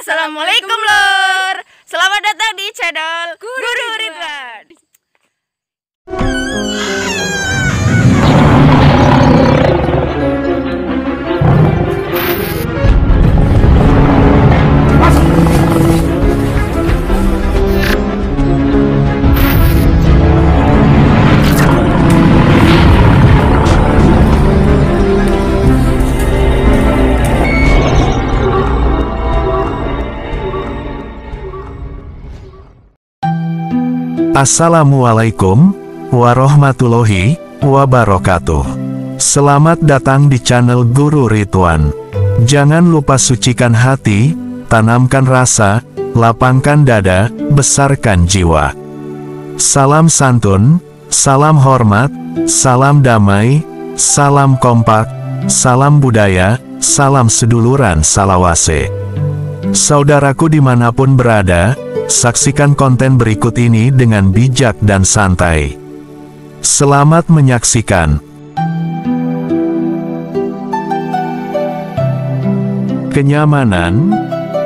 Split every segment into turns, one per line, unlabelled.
Assalamualaikum lor. Selamat datang di channel Guru Ridwan.
Assalamualaikum warahmatullahi wabarakatuh. Selamat datang di channel Guru Ridwan. Jangan lupa sucikan hati, tanamkan rasa, lapangkan dada, besarkan jiwa. Salam santun, salam hormat, salam damai, salam kompak, salam budaya, salam seduluran salawase. Saudaraku dimanapun berada, saksikan konten berikut ini dengan bijak dan santai. Selamat menyaksikan. Kenyamanan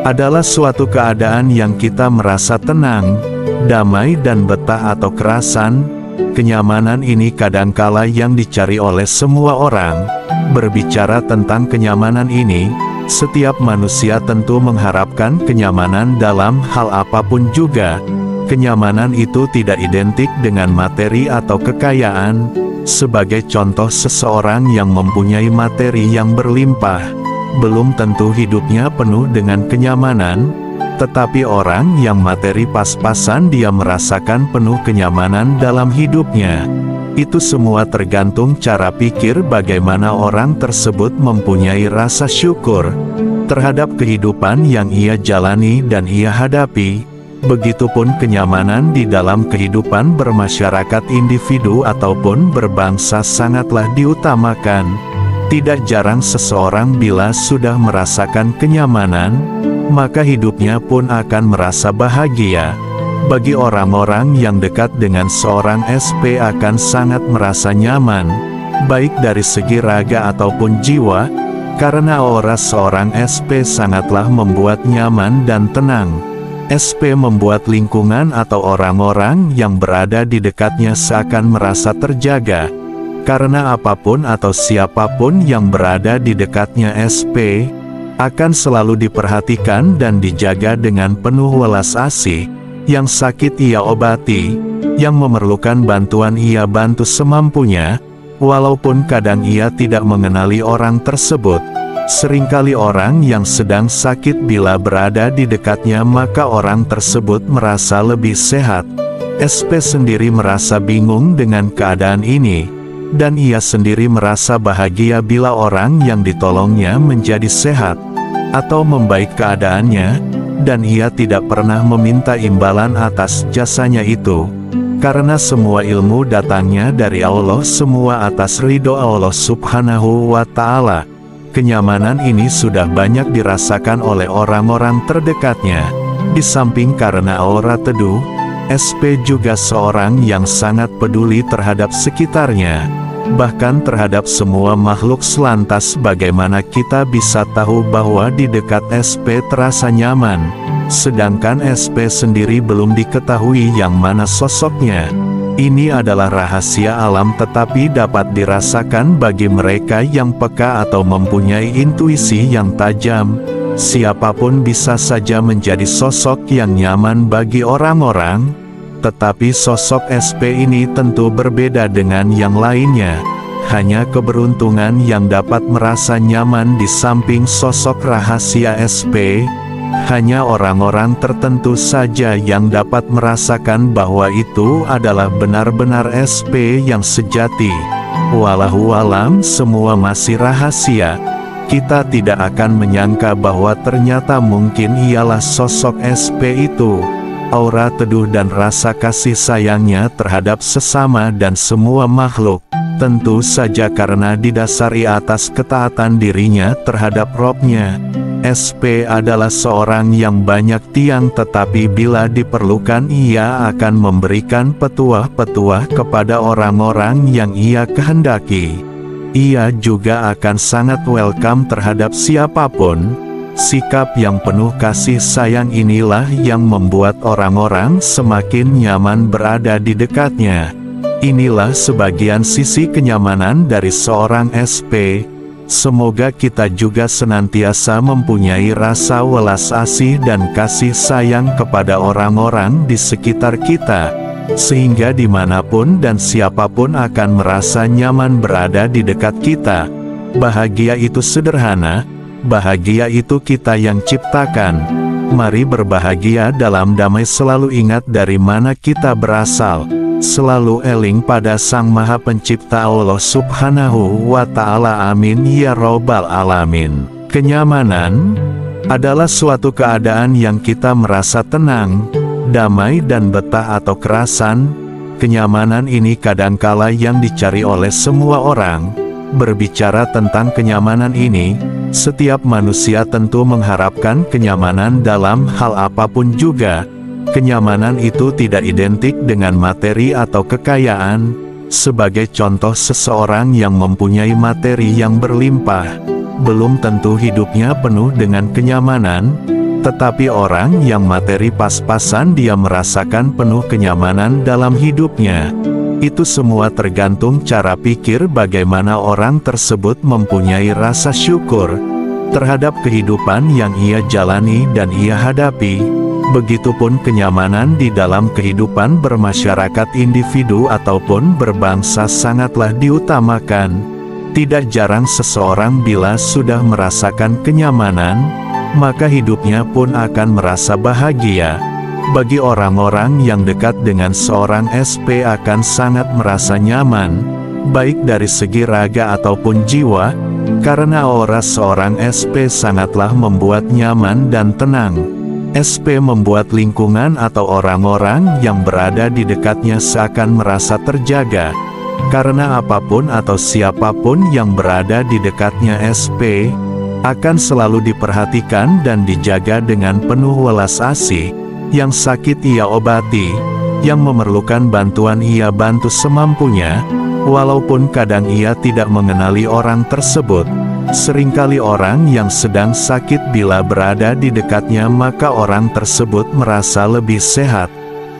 adalah suatu keadaan yang kita merasa tenang, damai dan betah atau kerasan. Kenyamanan ini kadangkala yang dicari oleh semua orang. Berbicara tentang kenyamanan ini, setiap manusia tentu mengharapkan kenyamanan dalam hal apapun juga. Kenyamanan itu tidak identik dengan materi atau kekayaan. Sebagai contoh, seseorang yang mempunyai materi yang berlimpah, belum tentu hidupnya penuh dengan kenyamanan. Tetapi orang yang materi pas-pasan, dia merasakan penuh kenyamanan dalam hidupnya. Itu semua tergantung cara pikir bagaimana orang tersebut mempunyai rasa syukur terhadap kehidupan yang ia jalani dan ia hadapi. Begitupun kenyamanan di dalam kehidupan bermasyarakat individu ataupun berbangsa sangatlah diutamakan. Tidak jarang seseorang bila sudah merasakan kenyamanan, maka hidupnya pun akan merasa bahagia. Bagi orang-orang yang dekat dengan seorang SP akan sangat merasa nyaman, baik dari segi raga ataupun jiwa, karena aura seorang SP sangatlah membuat nyaman dan tenang. SP membuat lingkungan atau orang-orang yang berada di dekatnya seakan merasa terjaga, karena apapun atau siapapun yang berada di dekatnya SP, akan selalu diperhatikan dan dijaga dengan penuh welas asih. Yang sakit ia obati, yang memerlukan bantuan ia bantu semampunya, walaupun kadang ia tidak mengenali orang tersebut. Seringkali orang yang sedang sakit bila berada di dekatnya maka orang tersebut merasa lebih sehat. SP sendiri merasa bingung dengan keadaan ini, dan ia sendiri merasa bahagia bila orang yang ditolongnya menjadi sehat, atau membaik keadaannya. Dan ia tidak pernah meminta imbalan atas jasanya itu, karena semua ilmu datangnya dari Allah, semua atas ridho Allah Subhanahu wa Ta'ala. Kenyamanan ini sudah banyak dirasakan oleh orang-orang terdekatnya. Di samping karena aura teduh, SP juga seorang yang sangat peduli terhadap sekitarnya, bahkan terhadap semua makhluk. Selantas bagaimana kita bisa tahu bahwa di dekat SP terasa nyaman, sedangkan SP sendiri belum diketahui yang mana sosoknya? Ini adalah rahasia alam tetapi dapat dirasakan bagi mereka yang peka atau mempunyai intuisi yang tajam. Siapapun bisa saja menjadi sosok yang nyaman bagi orang-orang, tetapi sosok SP ini tentu berbeda dengan yang lainnya. Hanya keberuntungan yang dapat merasa nyaman di samping sosok rahasia SP. Hanya orang-orang tertentu saja yang dapat merasakan bahwa itu adalah benar-benar SP yang sejati. Wallahu alam, semua masih rahasia. Kita tidak akan menyangka bahwa ternyata mungkin ialah sosok SP itu. Aura teduh dan rasa kasih sayangnya terhadap sesama dan semua makhluk, tentu saja karena didasari atas ketaatan dirinya terhadap Robnya. SP adalah seorang yang banyak tiang, tetapi bila diperlukan ia akan memberikan petuah-petuah kepada orang-orang yang ia kehendaki. Ia juga akan sangat welcome terhadap siapapun. Sikap yang penuh kasih sayang inilah yang membuat orang-orang semakin nyaman berada di dekatnya. Inilah sebagian sisi kenyamanan dari seorang SP. Semoga kita juga senantiasa mempunyai rasa welas asih dan kasih sayang kepada orang-orang di sekitar kita, sehingga dimanapun dan siapapun akan merasa nyaman berada di dekat kita. Bahagia itu sederhana, bahagia itu kita yang ciptakan. Mari berbahagia dalam damai, selalu ingat dari mana kita berasal. Selalu eling pada Sang Maha Pencipta Allah Subhanahu wa Ta'ala. Amin ya Robbal Alamin. Kenyamanan adalah suatu keadaan yang kita merasa tenang, damai dan betah atau kerasan. Kenyamanan ini kadangkala yang dicari oleh semua orang. Berbicara tentang kenyamanan ini, setiap manusia tentu mengharapkan kenyamanan dalam hal apapun juga. Kenyamanan itu tidak identik dengan materi atau kekayaan. Sebagai contoh, seseorang yang mempunyai materi yang berlimpah, belum tentu hidupnya penuh dengan kenyamanan. Tetapi orang yang materi pas-pasan, dia merasakan penuh kenyamanan dalam hidupnya. Itu semua tergantung cara pikir bagaimana orang tersebut mempunyai rasa syukur terhadap kehidupan yang ia jalani dan ia hadapi. Begitupun kenyamanan di dalam kehidupan bermasyarakat, individu ataupun berbangsa sangatlah diutamakan. Tidak jarang seseorang bila sudah merasakan kenyamanan, maka hidupnya pun akan merasa bahagia. Bagi orang-orang yang dekat dengan seorang SP akan sangat merasa nyaman, baik dari segi raga ataupun jiwa, karena aura seorang SP sangatlah membuat nyaman dan tenang. SP membuat lingkungan atau orang-orang yang berada di dekatnya seakan merasa terjaga, karena apapun atau siapapun yang berada di dekatnya SP akan selalu diperhatikan dan dijaga dengan penuh welas asih. Yang sakit ia obati, yang memerlukan bantuan ia bantu semampunya, walaupun kadang ia tidak mengenali orang tersebut. Seringkali orang yang sedang sakit bila berada di dekatnya, maka orang tersebut merasa lebih sehat.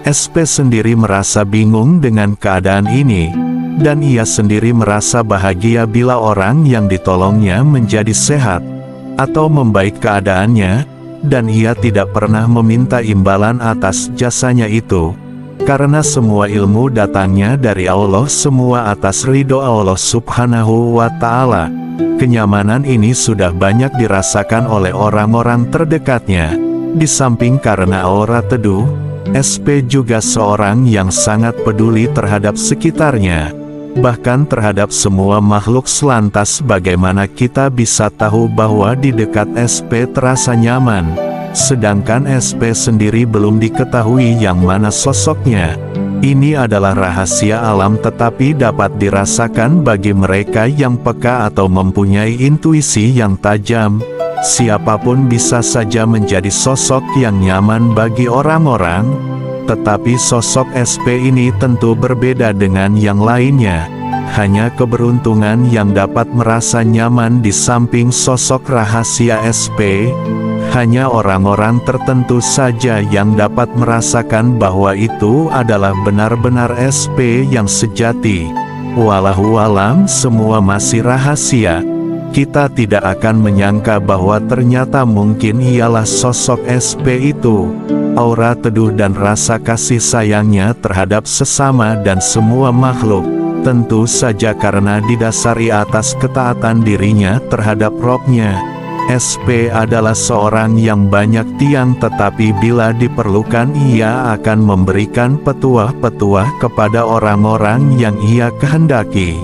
SP sendiri merasa bingung dengan keadaan ini, dan ia sendiri merasa bahagia bila orang yang ditolongnya menjadi sehat atau membaik keadaannya, dan ia tidak pernah meminta imbalan atas jasanya itu. Karena semua ilmu datangnya dari Allah, semua atas ridho Allah Subhanahu wa Ta'ala. Kenyamanan ini sudah banyak dirasakan oleh orang-orang terdekatnya. Di samping karena aura teduh, SP juga seorang yang sangat peduli terhadap sekitarnya, bahkan terhadap semua makhluk. Selantas bagaimana kita bisa tahu bahwa di dekat SP terasa nyaman, sedangkan SP sendiri belum diketahui yang mana sosoknya? Ini adalah rahasia alam, tetapi dapat dirasakan bagi mereka yang peka atau mempunyai intuisi yang tajam. Siapapun bisa saja menjadi sosok yang nyaman bagi orang-orang, tetapi sosok SP ini tentu berbeda dengan yang lainnya. Hanya keberuntungan yang dapat merasa nyaman di samping sosok rahasia SP. Hanya orang-orang tertentu saja yang dapat merasakan bahwa itu adalah benar-benar SP yang sejati. Wallahu alam, semua masih rahasia. Kita tidak akan menyangka bahwa ternyata mungkin ialah sosok SP itu. Aura teduh dan rasa kasih sayangnya terhadap sesama dan semua makhluk, tentu saja karena didasari atas ketaatan dirinya terhadap Robnya. SP adalah seorang yang banyak tiang, tetapi bila diperlukan ia akan memberikan petuah-petuah kepada orang-orang yang ia kehendaki.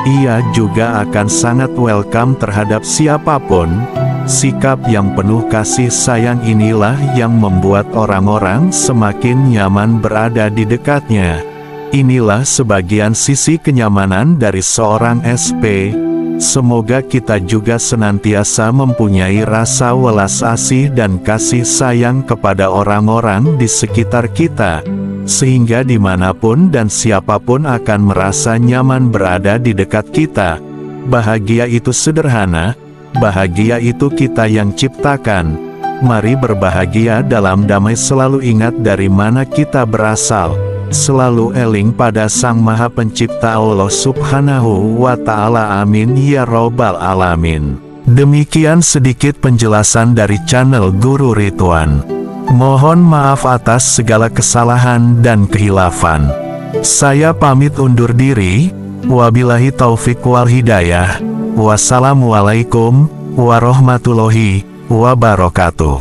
Ia juga akan sangat welcome terhadap siapapun. Sikap yang penuh kasih sayang inilah yang membuat orang-orang semakin nyaman berada di dekatnya. Inilah sebagian sisi kenyamanan dari seorang SP. Semoga kita juga senantiasa mempunyai rasa welas asih dan kasih sayang kepada orang-orang di sekitar kita, sehingga dimanapun dan siapapun akan merasa nyaman berada di dekat kita. Bahagia itu sederhana, bahagia itu kita yang ciptakan. Mari berbahagia dalam damai, selalu ingat dari mana kita berasal. Selalu eling pada Sang Maha Pencipta Allah Subhanahu wa Ta'ala. Amin ya Robbal Alamin. Demikian sedikit penjelasan dari channel Guru Ridwan. Mohon maaf atas segala kesalahan dan khilafan. Saya pamit undur diri. Wabillahi taufik wal hidayah. Wassalamualaikum warahmatullahi wabarakatuh.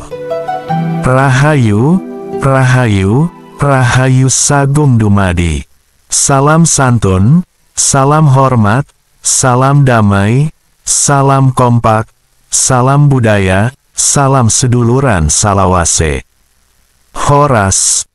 Rahayu, Rahayu, Rahayu Sagung Dumadi. Salam santun, salam hormat, salam damai, salam kompak, salam budaya, salam seduluran salawase. Horas.